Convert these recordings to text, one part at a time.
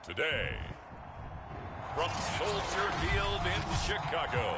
Today, from Soldier Field in Chicago,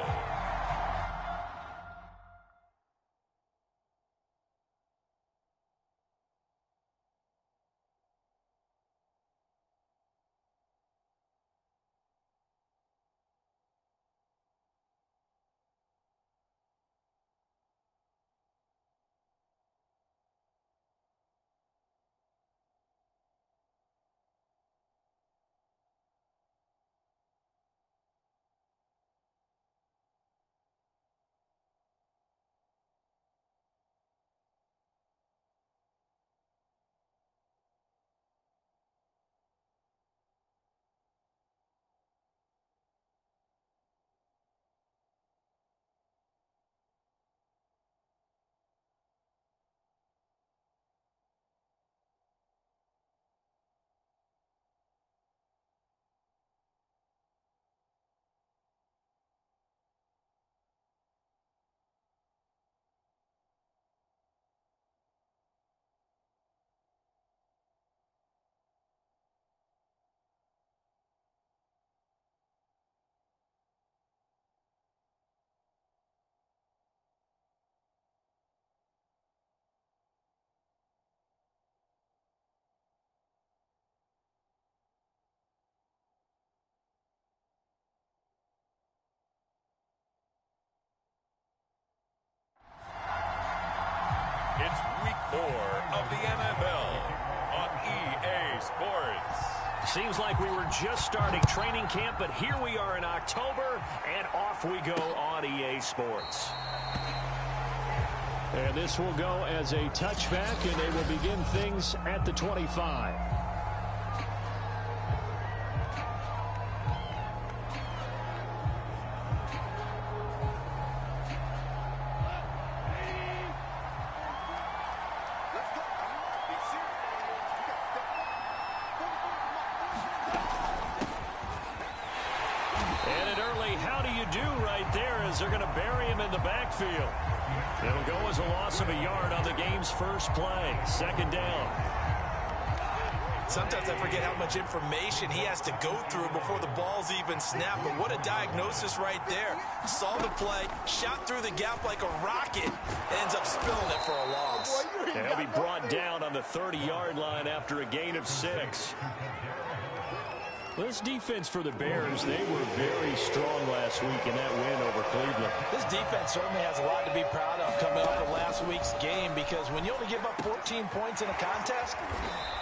it's week 4 of the NFL on EA Sports. Seems like we were just starting training camp, but here we are in October, and off we go on EA Sports. And this will go as a touchback, and they will begin things at the 25. And an early how do you do right there as they're going to bury him in the backfield. It'll go as a loss of a yard on the game's first play. Second down. Sometimes I forget how much information he has to go through before the ball's even snapped. But what a diagnosis right there. Saw the play, shot through the gap like a rocket, ends up spilling it for a loss. And he'll be brought down on the 30-yard line after a gain of 6. This defense for the Bears, they were very strong last week in that win over Cleveland. This defense certainly has a lot to be proud of coming off of last week's game, because when you only give up 14 points in a contest,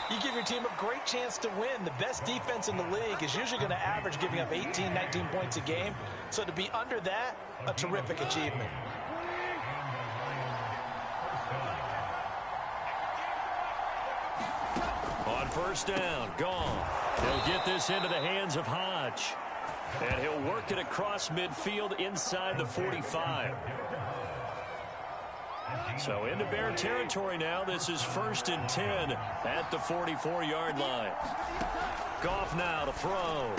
you give your team a great chance to win. The best defense in the league is usually going to average giving up 18, 19 points a game. So to be under that, a terrific achievement. On first down, gone. He'll get this into the hands of Hodge. And he'll work it across midfield inside the 45. So into Bear territory now. This is 1st and 10 at the 44-yard line. Goff now to throw.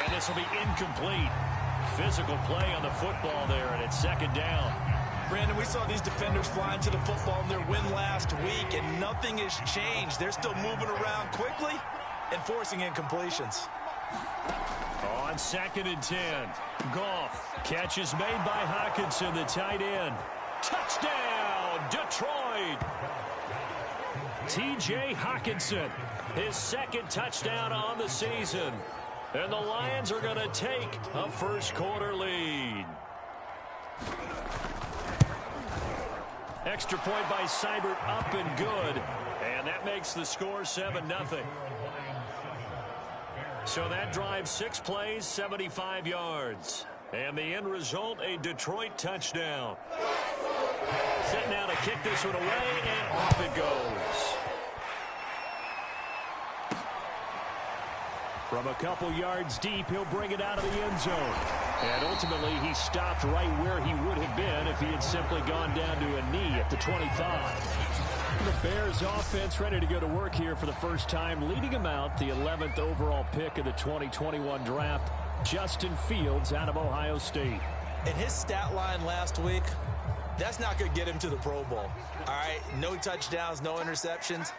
And this will be incomplete. Physical play on the football there, and it's second down. Brandon, we saw these defenders flying to the football in their win last week, and nothing has changed. They're still moving around quickly and forcing incompletions. On 2nd and 10, Goff. Catch is made by Hockenson, the tight end. Touchdown, Detroit! T.J. Hockenson, his 2nd touchdown on the season. And the Lions are going to take a first-quarter lead. Extra point by Seibert, up and good. And that makes the score 7-0. So that drive 6 plays, 75 yards. And the end result, a Detroit touchdown. Set now to kick this one away, and off it goes. From a couple yards deep, he'll bring it out of the end zone. And ultimately, he stopped right where he would have been if he had simply gone down to a knee at the 25. The Bears offense ready to go to work here for the first time, leading him out, the 11th overall pick of the 2021 draft, Justin Fields out of Ohio State. And his stat line last week, that's not going to get him to the Pro Bowl. All right, no touchdowns, no interceptions.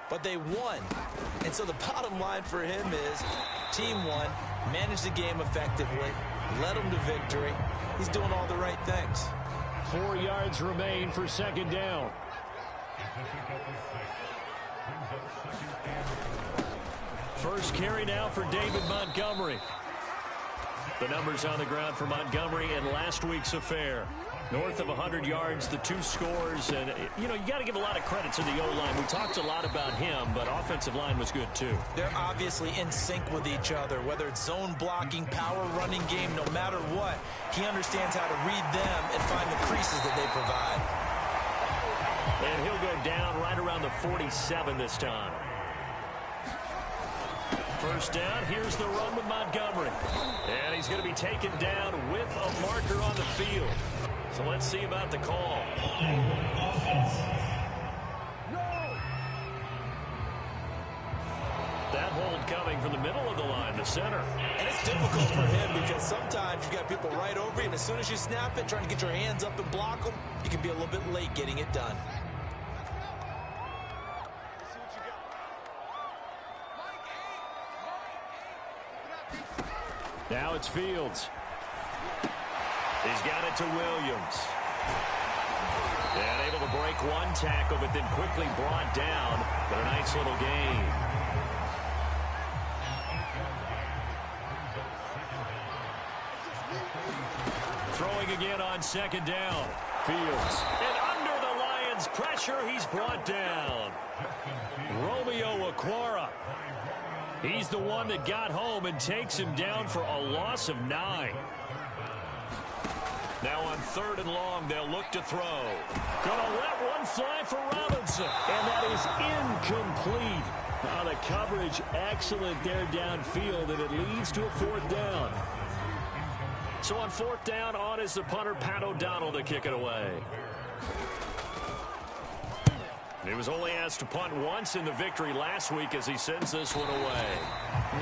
but they won. And so the bottom line for him is team won, managed the game effectively, led them to victory. He's doing all the right things. 4 yards remain for second down. First carry now for David Montgomery. The numbers on the ground for Montgomery in last week's affair. North of 100 yards, the 2 scores. And, you got to give a lot of credit to the O-line. We talked a lot about him, but offensive line was good, too. They're obviously in sync with each other, whether it's zone blocking, power running game, no matter what. He understands how to read them and find the creases that they provide. And he'll go down right around the 47 this time. First down, here's the run with Montgomery. And he's going to be taken down with a marker on the field. So let's see about the call. That hold coming from the middle of the line, the center. And it's difficult for him because sometimes you got people right over you, and as soon as you snap it, trying to get your hands up and block them, you can be a little bit late getting it done. Now it's Fields. He's got it to Williams. And able to break one tackle, but then quickly brought down. But a nice little gain. Throwing again on second down. Fields. And under the Lions' pressure, he's brought down. Romeo Okwara. He's the one that got home and takes him down for a loss of 9. Now on 3rd and long, they'll look to throw. Gonna let one fly for Robinson. And that is incomplete. The coverage excellent there downfield, and it leads to a 4th down. So on 4th down, on is the punter, Pat O'Donnell, to kick it away. He was only asked to punt once in the victory last week as he sends this one away.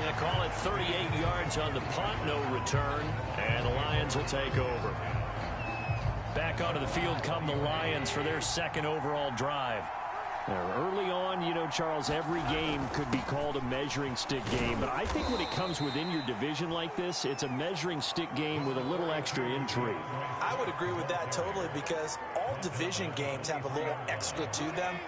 Yeah, call it 38 yards on the punt, no return, and the Lions will take over. Back onto the field come the Lions for their 2nd overall drive. Early on, Charles, every game could be called a measuring stick game, but I think when it comes within your division like this, it's a measuring stick game with a little extra intrigue. I would agree with that totally because all division games have a little extra to them.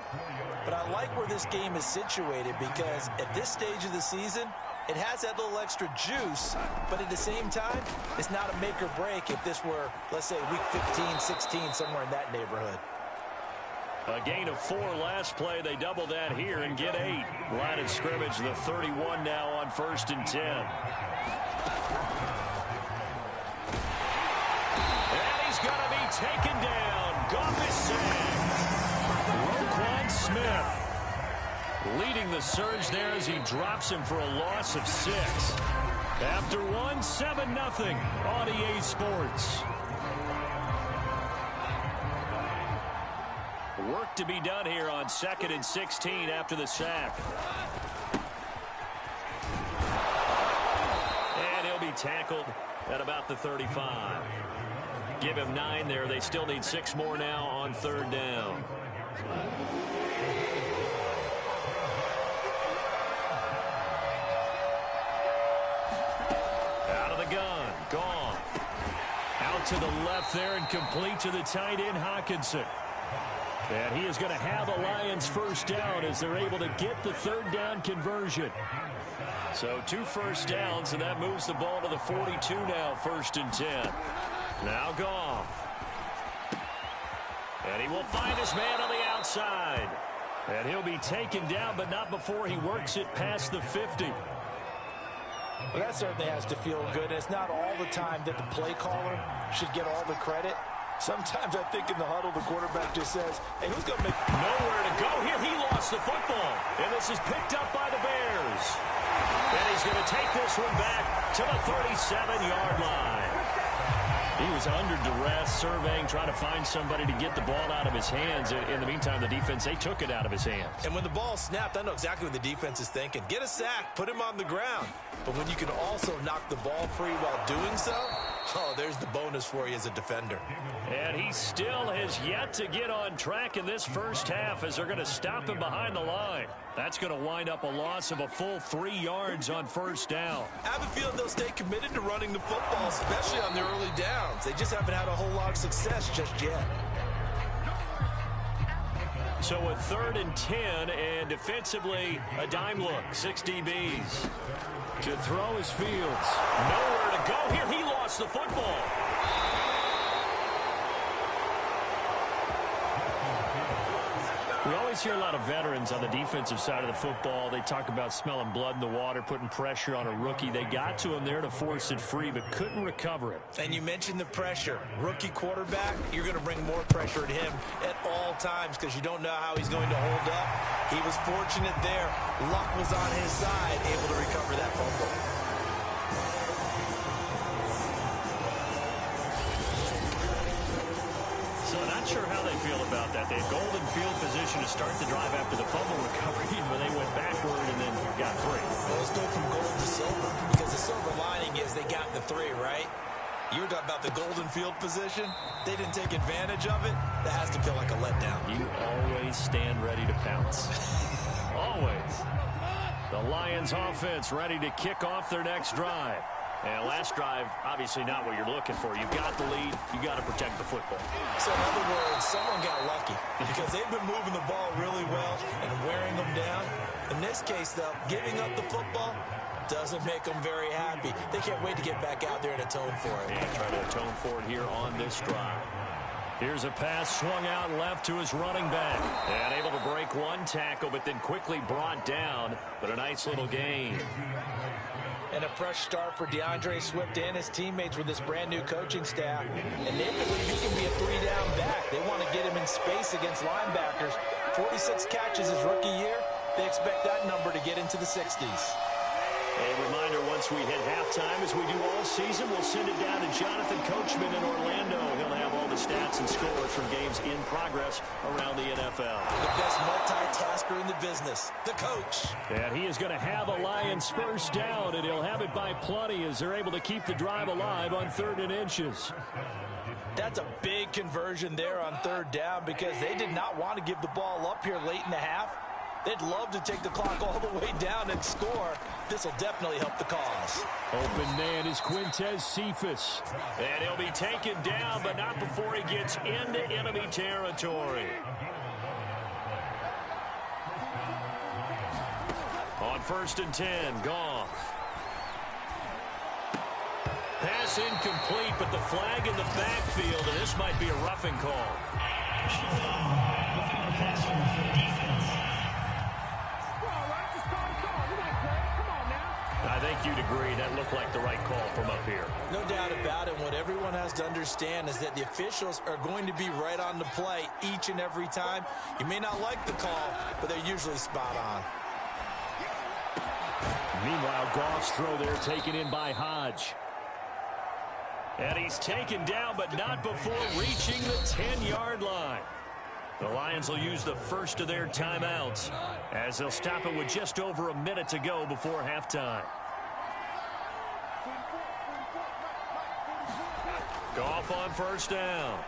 But I like where this game is situated because at this stage of the season, it has that little extra juice, but at the same time, it's not a make or break if this were, let's say, week 15, 16, somewhere in that neighborhood. A gain of 4 last play. They double that here and get 8. Line of scrimmage, the 31 now on 1st and 10. And he's going to be taken down. Goff is sacked. Roquan Smith leading the surge there as he drops him for a loss of 6. After one, 7-0 on EA Sports. Work to be done here on 2nd and 16 after the sack. And he'll be tackled at about the 35. Give him 9 there. They still need 6 more now on 3rd down. Out of the gun. Goff. Out to the left there and complete to the tight end, Hockenson. And he is going to have a Lions 1st down as they're able to get the 3rd down conversion. So 2 first downs, and that moves the ball to the 42 now, 1st and 10. Now Goff. And he will find his man on the outside. And he'll be taken down, but not before he works it past the 50. Well, that certainly has to feel good. It's not all the time that the play caller should get all the credit. Sometimes I think in the huddle, the quarterback just says, hey, who's going to make... Nowhere to go here. He lost the football. And this is picked up by the Bears. And he's going to take this one back to the 37-yard line. He was under duress, surveying, trying to find somebody to get the ball out of his hands. In the meantime, the defense, they took it out of his hands. And when the ball snapped, I know exactly what the defense is thinking. Get a sack, put him on the ground. But when you can also knock the ball free while doing so, Oh, there's the bonus for you as a defender. And he still has yet to get on track in this first half as they're going to stop him behind the line. That's going to wind up a loss of a full 3 yards on first down. I have a feeling they'll stay committed to running the football, especially on their early downs. They just haven't had a whole lot of success just yet. So a 3rd and 10, and defensively, a dime look, 6 DBs. To throw is Fields. Nowhere to go here. He lost the football. We always hear a lot of veterans on the defensive side of the football. They talk about smelling blood in the water, putting pressure on a rookie. They got to him there to force it free, but couldn't recover it. And you mentioned the pressure. Rookie quarterback, you're going to bring more pressure at him at all times because you don't know how he's going to hold up. He was fortunate there. Luck was on his side, able to recover that fumble. So not sure how they feel about that. They had golden field position to start the drive after the fumble recovery, where they went backward and then got 3. Well, let's go from gold to silver, because the silver lining is they got the 3, right? You were talking about the golden field position. They didn't take advantage of it. That has to feel like a letdown. You always stand ready to pounce. Always. The Lions offense ready to kick off their next drive. And last drive, obviously not what you're looking for. You've got the lead. You got to protect the football. So in other words, someone got lucky because they've been moving the ball really well and wearing them down. In this case, though, giving up the football doesn't make them very happy. They can't wait to get back out there and atone for it. And try to atone for it here on this drive. Here's a pass swung out left to his running back. And able to break 1 tackle, but then quickly brought down. But a nice little gain. And a fresh start for DeAndre Swift and his teammates with this brand-new coaching staff. And they believe he can be a 3-down back. They want to get him in space against linebackers. 46 catches his rookie year. They expect that number to get into the 60s. A reminder, once we hit halftime, as we do all season, we'll send it down to Jonathan Coachman in Orlando. He'll have all the stats and scores from games in progress around the NFL. The best multitasker in the business, the coach. And he is going to have a Lions first down, and he'll have it by plenty as they're able to keep the drive alive on 3rd and inches. That's a big conversion there on 3rd down because they did not want to give the ball up here late in the half. They'd love to take the clock all the way down and score. This will definitely help the cause. Open man is Quintez Cephus. And he'll be taken down, but not before he gets into enemy territory. On 1st and 10, Goff. Pass incomplete, but the flag in the backfield, and this might be a roughing call. I think you'd agree that looked like the right call from up here. No doubt about it. What everyone has to understand is that the officials are going to be right on the play each and every time. You may not like the call, but they're usually spot on. Meanwhile, Goff's throw there taken in by Hodge. And he's taken down, but not before reaching the 10-yard line. The Lions will use the first of their timeouts as they'll stop it with just over a minute to go before halftime. Goff on 1st down.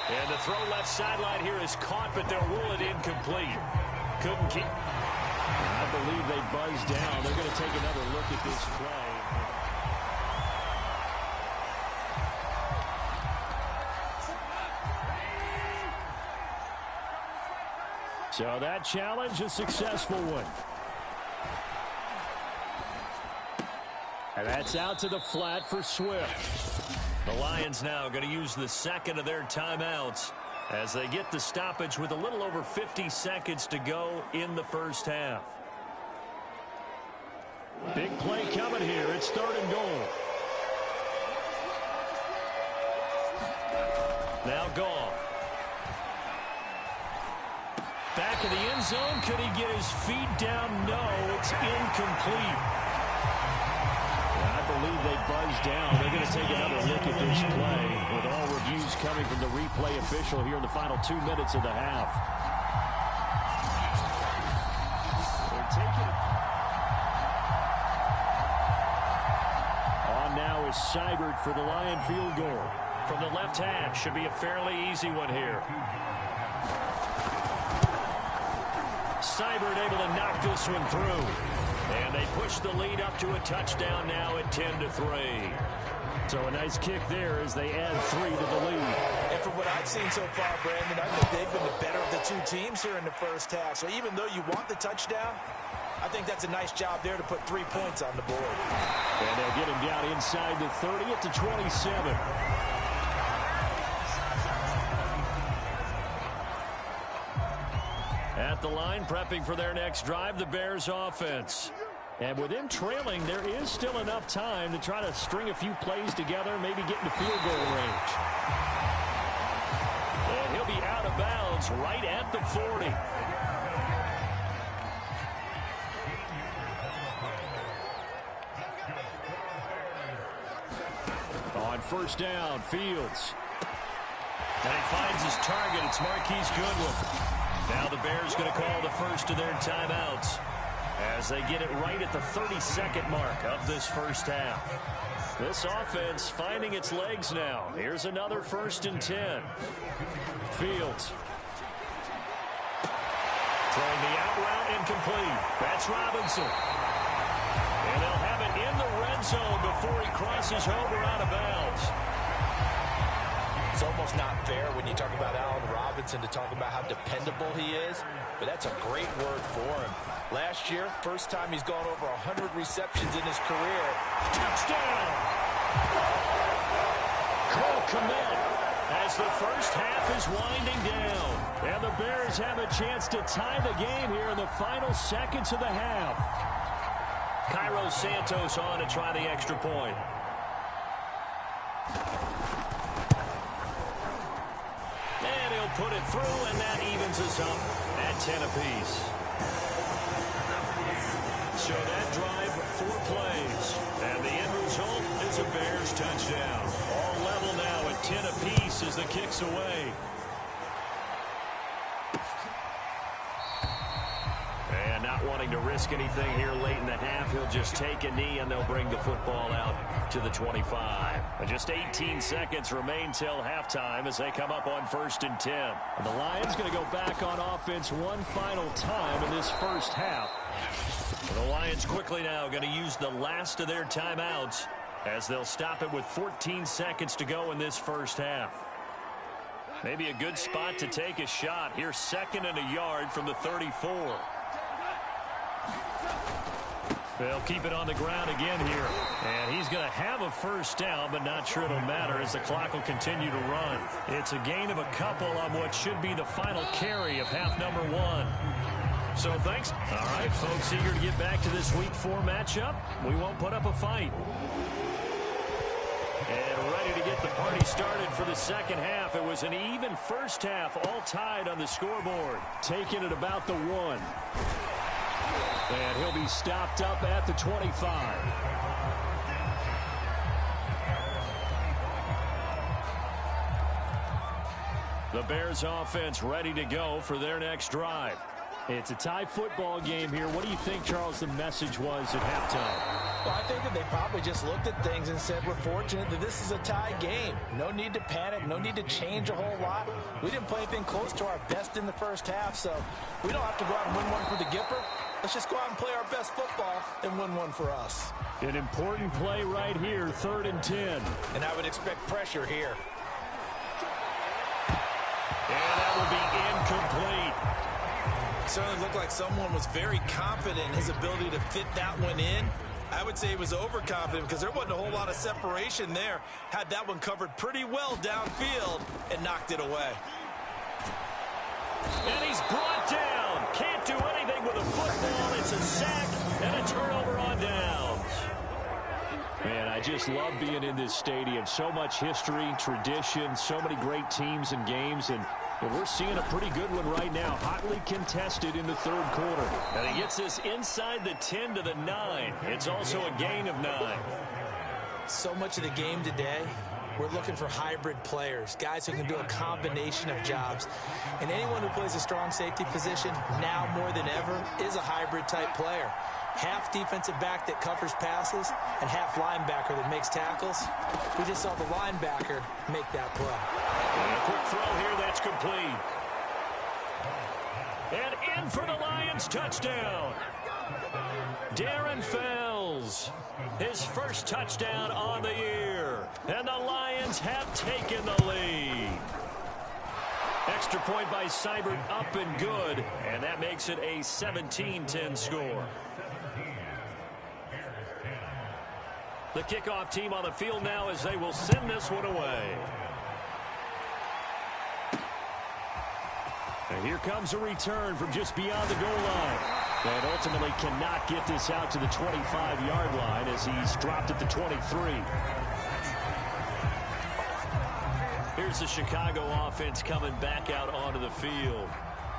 And the throw left sideline here is caught, but they'll rule it incomplete. Couldn't keep. I believe they buzzed down. They're going to take another look at this play. So that challenge, a successful one. And that's out to the flat for Swift. The Lions now going to use the second of their timeouts as they get the stoppage with a little over 50 seconds to go in the first half. Big play coming here. It's 3rd and goal. Now Goff. Back of the end zone. Could he get his feet down? No, it's incomplete. I believe they buzzed down. They're going to take another look at this play with all reviews coming from the replay official here in the final 2 minutes of the half. They're taking it on is Seibert for the Lion field goal. From the left half, should be a fairly easy one here. Seibert able to knock this one through. And they push the lead up to a touchdown now at 10-3. So a nice kick there as they add 3 to the lead. And from what I've seen so far, Brandon, I think they've been the better of the two teams here in the first half. So even though you want the touchdown, I think that's a nice job there to put 3 points on the board. And they'll get him down inside the 30 at the 27. At the line, prepping for their next drive, the Bears offense. And with him trailing, there is still enough time to try to string a few plays together, maybe get into field goal range. And he'll be out of bounds right at the 40. On first down, Fields. And he finds his target. It's Marquise Goodwin. Now the Bears going to call the first of their timeouts as they get it right at the 32nd mark of this first half. This offense finding its legs now. Here's another 1st and 10. Fields. Throwing the out route incomplete. That's Robinson. And they'll have it in the red zone before he crosses over out of bounds. It's almost not fair when you talk about Allen Robinson to talk about how dependable he is, but that's a great word for him. Last year, first time he's gone over 100 receptions in his career. Touchdown! Cole Kmet as the first half is winding down. And the Bears have a chance to tie the game here in the final seconds of the half. Cairo Santos on to try the extra point. And he'll put it through, and that evens us up at 10 apiece. So that drive, 4 plays. And the end result is a Bears touchdown. All level now at 10 apiece as the kick's away. And not wanting to risk anything here late in the half, he'll just take a knee and they'll bring the football out to the 25. And just 18 seconds remain till halftime as they come up on 1st and 10. And the Lions going to go back on offense one final time in this first half. The Lions quickly now going to use the last of their timeouts as they'll stop it with 14 seconds to go in this first half. Maybe a good spot to take a shot. Here's 2nd and a yard from the 34. They'll keep it on the ground again here. And he's going to have a first down, but not sure it'll matter as the clock will continue to run. It's a gain of a couple on what should be the final carry of half number 1. So thanks. All right, folks, eager to get back to this Week 4 matchup. We won't put up a fight. And ready to get the party started for the second half. It was an even first half, all tied on the scoreboard. Taking it about the 1. And he'll be stopped up at the 25. The Bears offense ready to go for their next drive. It's a tie football game here. What do you think, Charles, the message was at halftime? Well, I think that they probably just looked at things and said, we're fortunate that this is a tie game. No need to panic. No need to change a whole lot. We didn't play anything close to our best in the first half, so we don't have to go out and win one for the Gipper. Let's just go out and play our best football and win one for us. An important play right here, 3rd and 10. And I would expect pressure here. And that will be incomplete. Certainly looked like someone was very confident in his ability to fit that one in. I would say he was overconfident because there wasn't a whole lot of separation there. Had that one covered pretty well downfield and knocked it away. And he's brought down. Can't do anything with a football. It's a sack and a turnover on downs. Man, I just love being in this stadium. So much history, tradition, so many great teams and games, and we're seeing a pretty good one right now. Hotly contested in the 3rd quarter. And he gets this inside the 10 to the 9. It's also a gain of 9. So much of the game today, we're looking for hybrid players, guys who can do a combination of jobs. And anyone who plays a strong safety position, now more than ever, is a hybrid type player. Half defensive back that covers passes and half linebacker that makes tackles. We just saw the linebacker make that play. And a quick throw here that's complete. And in for the Lions touchdown. Darren Fells, his first touchdown on the year. And the Lions have taken the lead. Extra point by Seibert, up and good. And that makes it a 17-10 score. The kickoff team on the field now as they will send this one away. And here comes a return from just beyond the goal line. And ultimately cannot get this out to the 25-yard line as he's dropped at the 23. Here's the Chicago offense coming back out onto the field.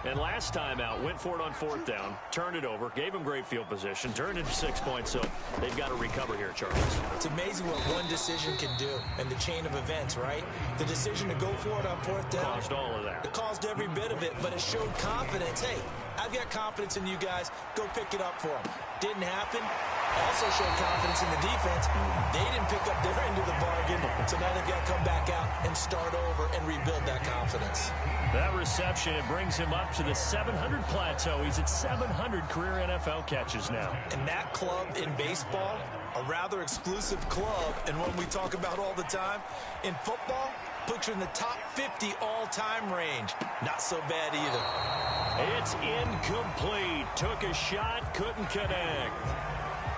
And last time out, went for it on fourth down, turned it over, gave him great field position, turned into 6 points, so they've got to recover here, Charles. It's amazing what one decision can do in the chain of events, right? The decision to go for it on fourth down. Caused all of that. It caused every bit of it, but it showed confidence. Hey, I've got confidence in you guys. Go pick it up for them. Didn't happen. Also showed confidence in the defense. They didn't pick up their end of the bargain, so now they've got to come back out and start over and rebuild that confidence. That reception, it brings him up to the 700 plateau. He's at 700 career NFL catches now. And that club in baseball, a rather exclusive club, and one we talk about all the time. In football, puts you in the top 50 all-time range. Not so bad either. It's incomplete. Took a shot, couldn't connect.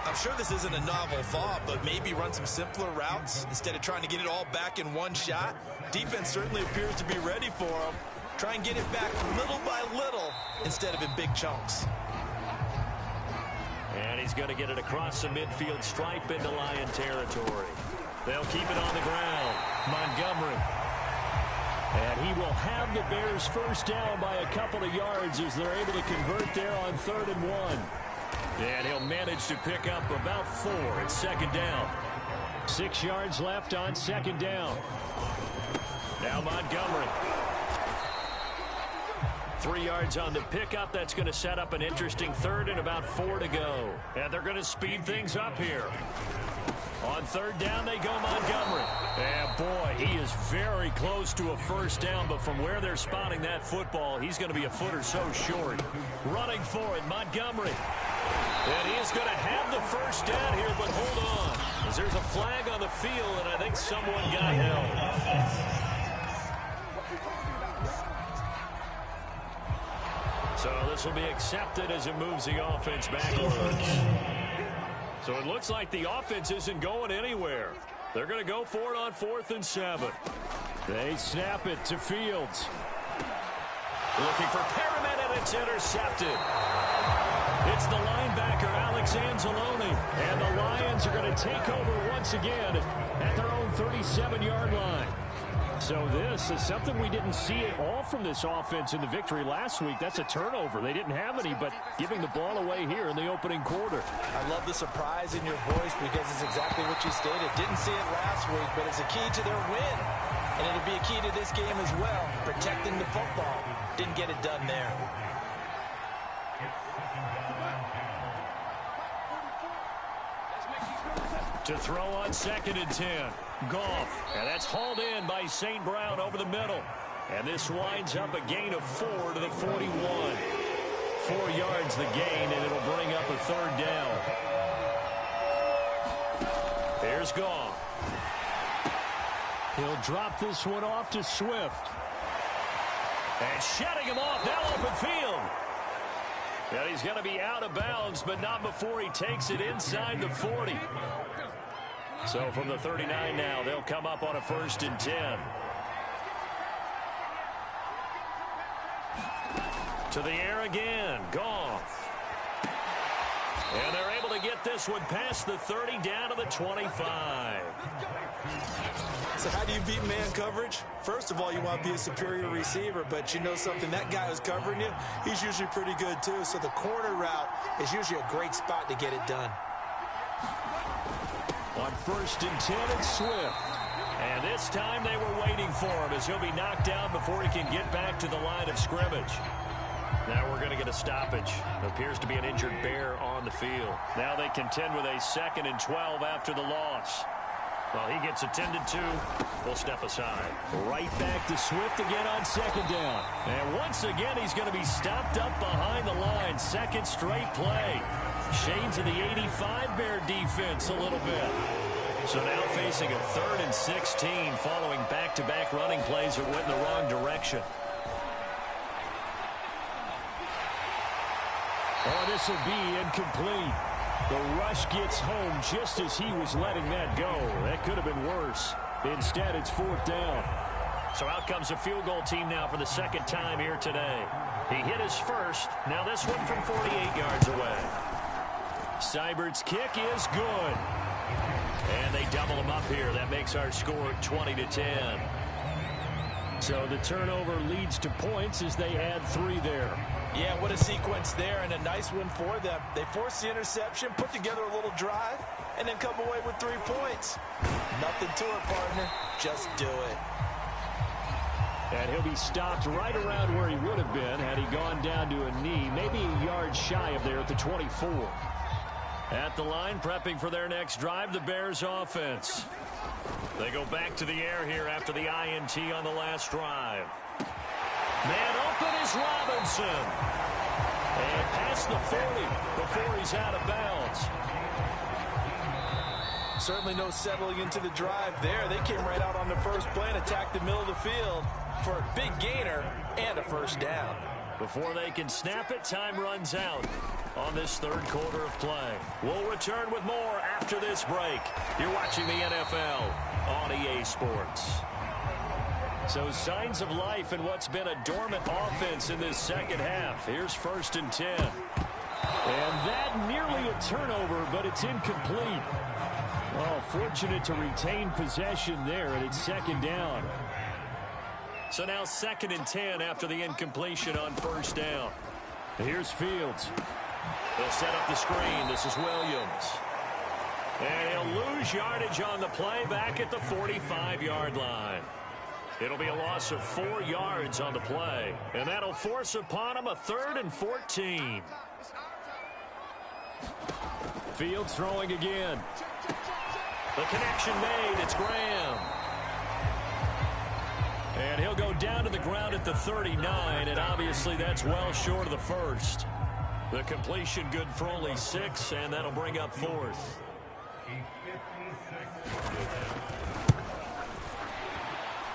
I'm sure this isn't a novel thought, but maybe run some simpler routes instead of trying to get it all back in one shot. Defense certainly appears to be ready for him. Try and get it back little by little instead of in big chunks. And he's going to get it across the midfield stripe into Lion territory. They'll keep it on the ground. Montgomery. And he will have the Bears first down by a couple of yards as they're able to convert there on 3rd and 1. And he'll manage to pick up about 4 at second down. 6 yards left on second down. Now Montgomery. 3 yards on the pickup. That's going to set up an interesting 3rd and about 4 to go. And they're going to speed things up here. On 3rd down, they go Montgomery. And boy, he is very close to a first down, but from where they're spotting that football, he's going to be a foot or so short. Running for it, Montgomery. And he is going to have the first down here, but hold on. As there's a flag on the field, and I think someone got held. So this will be accepted as it moves the offense backwards. So it looks like the offense isn't going anywhere. They're going to go for it on 4th and 7. They snap it to Fields. Looking for Perriman, and it's intercepted. It's the linebacker, Alex Anzalone. And the Lions are going to take over once again at their own 37-yard line. So this is something we didn't see at all from this offense in the victory last week. That's a turnover. They didn't have any, but giving the ball away here in the opening quarter. I love the surprise in your voice because it's exactly what you stated. Didn't see it last week, but it's a key to their win. And it'll be a key to this game as well, protecting the football. Didn't get it done there. To throw on 2nd and 10. Goff. And that's hauled in by St. Brown over the middle. And this winds up a gain of 4 to the 41. 4 yards the gain, and it'll bring up a 3rd down. Here's Goff. He'll drop this one off to Swift. And shutting him off, now open field. And he's going to be out of bounds, but not before he takes it inside the 40. So from the 39 now, they'll come up on a 1st and 10. To the air again, Goff. And they're able to get this one past the 30 down to the 25. So how do you beat man coverage? First of all, you want to be a superior receiver, but you know something, that guy who's covering you, he's usually pretty good too. So the corner route is usually a great spot to get it done. On 1st and 10, it's Swift. And this time they were waiting for him as he'll be knocked down before he can get back to the line of scrimmage. Now we're going to get a stoppage. Appears to be an injured Bear on the field. Now they contend with a 2nd and 12 after the loss. Well, he gets attended to. We'll step aside. Right back to Swift again on 2nd down. And once again, he's going to be stopped up behind the line. 2nd straight play. Shades of the 85 Bear defense a little bit. So now facing a 3rd and 16 following back-to-back running plays that went in the wrong direction. Oh, this will be incomplete. The rush gets home just as he was letting that go. That could have been worse. Instead, it's 4th down. So out comes a field goal team now for the 2nd time here today. He hit his first. Now this one from 48 yards away. Seibert's kick is good. And they double him up here. That makes our score 20-10. So the turnover leads to points as they add 3 there. Yeah, what a sequence there, and a nice one for them. They force the interception, put together a little drive, and then come away with 3 points. Nothing to it, partner. Just do it. And he'll be stopped right around where he would have been had he gone down to a knee, maybe a yard shy of there at the 24. At the line, prepping for their next drive, the Bears offense. They go back to the air here after the INT on the last drive. Man open is Robinson. And past the 40 before he's out of bounds. Certainly no settling into the drive there. They came right out on the first play and attacked the middle of the field for a big gainer and a 1st down. Before they can snap it, time runs out on this 3rd quarter of play. We'll return with more after this break. You're watching the NFL on EA Sports. So signs of life in what's been a dormant offense in this 2nd half. Here's 1st and 10. And that nearly a turnover, but it's incomplete. Oh, fortunate to retain possession there, and it's 2nd down. So now 2nd and 10 after the incompletion on 1st down. Here's Fields. They'll set up the screen. This is Williams. And he'll lose yardage on the play back at the 45-yard line. It'll be a loss of 4 yards on the play. And that'll force upon him a 3rd and 14. Fields throwing again. The connection made. It's Graham. And he'll go down to the ground at the 39, and obviously that's well short of the 1st. The completion good for only 6, and that'll bring up 4th.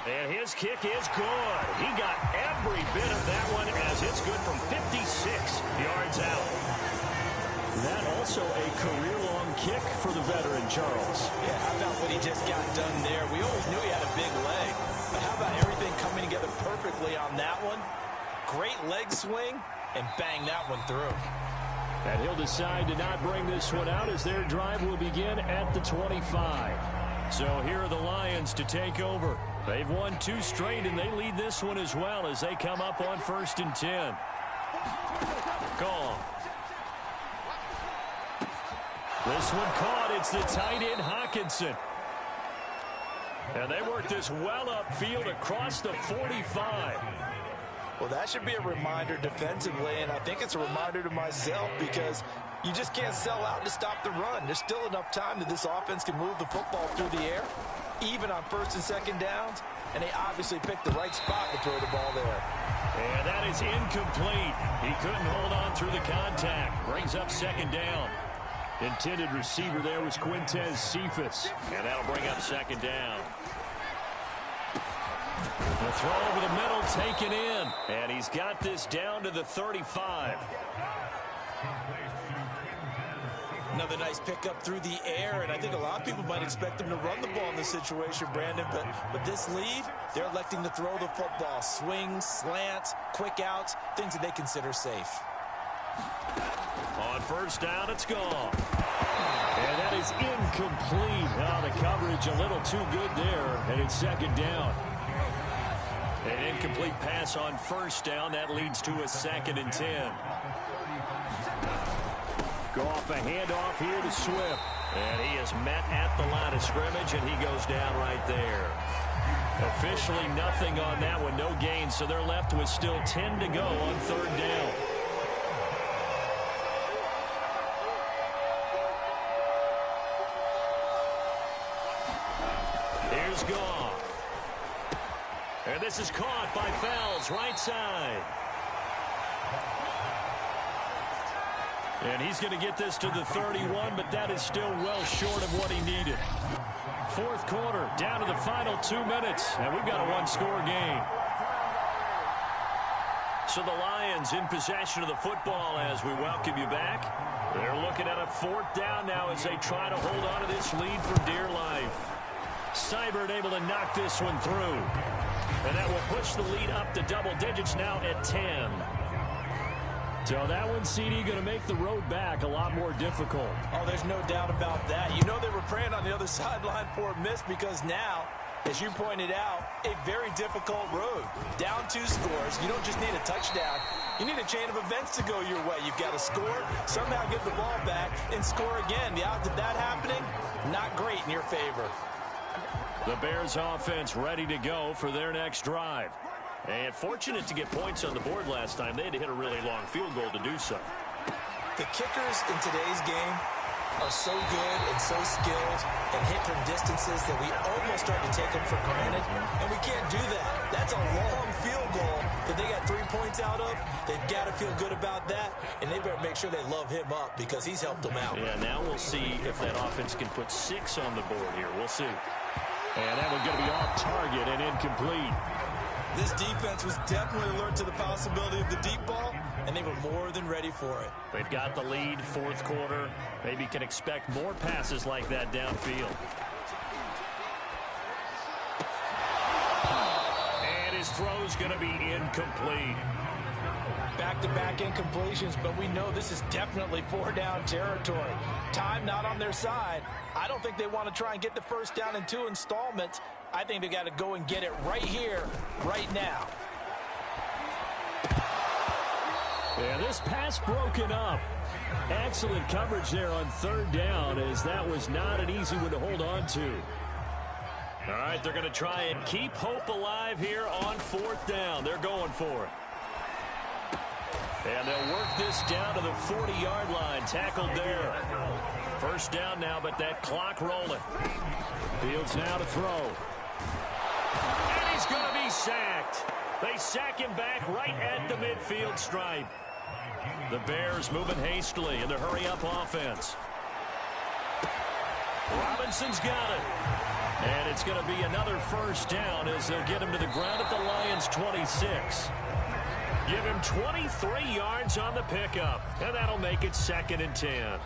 And his kick is good. He got every bit of that one as it's good from 56 yards out. That also a career-long kick for the veteran, Charles. Yeah, how about what he just got done there? We always knew he had a big leg. But how about everything coming together perfectly on that one? Great leg swing, and bang that one through. And he'll decide to not bring this one out as their drive will begin at the 25. So here are the Lions to take over. They've won 2 straight, and they lead this one as well as they come up on 1st and 10. Gone. This one caught. It's the tight end, Hockenson. And they work this well upfield across the 45. Well, that should be a reminder defensively, and I think it's a reminder to myself because you just can't sell out to stop the run. There's still enough time that this offense can move the football through the air, even on 1st and 2nd downs, and they obviously picked the right spot to throw the ball there. And that is incomplete. He couldn't hold on through the contact. Brings up 2nd down. Intended receiver there was Quintez Cephas. And that'll bring up 2nd down. The throw over the middle taken in. And he's got this down to the 35. Another nice pickup through the air, and I think a lot of people might expect them to run the ball in this situation, Brandon, but this lead, they're electing to throw the football. Swings, slants, quick outs, things that they consider safe. On 1st down, it's gone. And that is incomplete. Oh, the coverage a little too good there, and it's 2nd down. An incomplete pass on 1st down. That leads to a 2nd and 10. Goff, a handoff here to Swift. And he is met at the line of scrimmage, and he goes down right there. Officially nothing on that one, no gain, so they're left with still 10 to go on 3rd down. is Goff. And this is caught by Fells, right side. And he's going to get this to the 31, but that is still well short of what he needed. Fourth quarter, down to the final 2 minutes, and we've got a one-score game. So the Lions in possession of the football as we welcome you back. They're looking at a fourth down now as they try to hold on to this lead for dear life. Seibert able to knock this one through. And that will push the lead up to double digits now at 10. So that one, CD, going to make the road back a lot more difficult. Oh, there's no doubt about that. You know they were praying on the other sideline for a miss because now, as you pointed out, a very difficult road. Down 2 scores. You don't just need a touchdown. You need a chain of events to go your way. You've got to score, somehow get the ball back, and score again. The odds of that happening, not great in your favor. The Bears offense ready to go for their next drive. And fortunate to get points on the board last time. They had to hit a really long field goal to do so. The kickers in today's game are so good and so skilled and hit from distances that we almost start to take them for granted. And we can't do that. That's a long field goal that they got 3 points out of. They've got to feel good about that. And they better make sure they love him up because he's helped them out. Yeah, now we'll see if that offense can put 6 on the board here. We'll see. And that one's going to be off target and incomplete. This defense was definitely alert to the possibility of the deep ball, and they were more than ready for it. They've got the lead, fourth quarter. Maybe can expect more passes like that downfield. And his throw's going to be incomplete. Back-to-back incompletions, but we know this is definitely 4-down territory. Time not on their side. I don't think they want to try and get the first down in 2 installments. I think they got to go and get it right here, right now. Yeah, this pass broken up. Excellent coverage there on third down, as that was not an easy one to hold on to. All right, they're going to try and keep hope alive here on fourth down. They're going for it. And they'll work this down to the 40-yard line. Tackled there. First down now, but that clock rolling. Fields now to throw. And he's going to be sacked. They sack him back right at the midfield stripe. The Bears moving hastily in the hurry-up offense. Robinson's got it. And it's going to be another first down as they'll get him to the ground at the Lions' 26. Give him 23 yards on the pickup, and that'll make it 2nd and 10.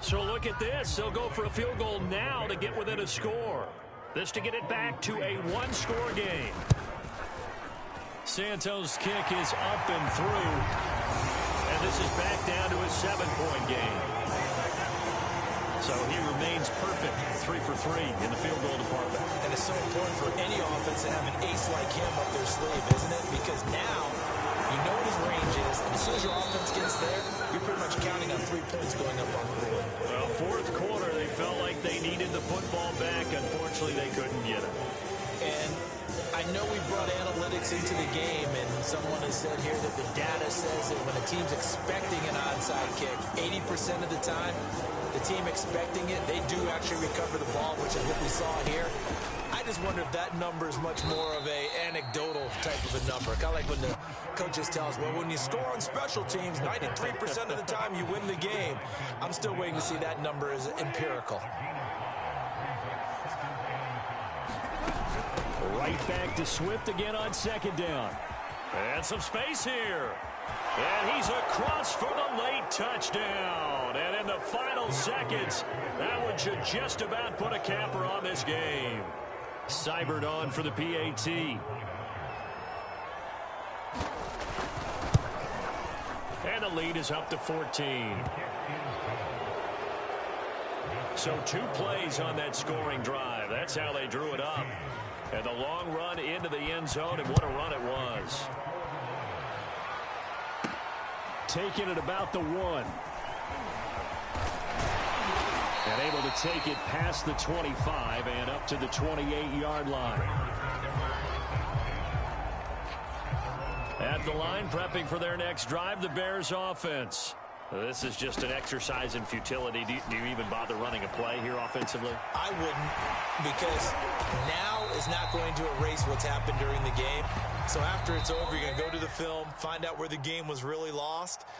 So look at this. They'll go for a field goal now to get within a score. This to get it back to a one-score game. Santos' kick is up and through, and this is back down to a 7-point game. So he remains perfect, 3 for 3 in the field goal department. And it's so important for any offense to have an ace like him up their sleeve, isn't it? Because now you know what his range is, and as soon as your offense gets there, you're pretty much counting on 3 points going up on the board. Well, fourth quarter, they felt like they needed the football back. Unfortunately, they couldn't get it. And I know we brought analytics into the game, and someone has said here that the data says that when a team's expecting an onside kick, 80% of the time, the team expecting it, they do actually recover the ball, which is what we saw here. I just wonder if that number is much more of a anecdotal type of a number. Kind of like when the coaches tell us, well, when you score on special teams, 93% of the time you win the game. I'm still waiting to see that number as empirical. Right back to Swift again on second down. And some space here. And he's across for the late touchdown. And in the final seconds, that one should just about put a capper on this game. Seibert on for the PAT. And the lead is up to 14. So 2 plays on that scoring drive. That's how they drew it up. And the long run into the end zone, and what a run it was. Taking it about the 1. And able to take it past the 25 and up to the 28-yard line. At the line, prepping for their next drive, the Bears offense. This is just an exercise in futility. Do you even bother running a play here offensively? I wouldn't, because now is not going to erase what's happened during the game. So after it's over, you're going to go to the film, find out where the game was really lost.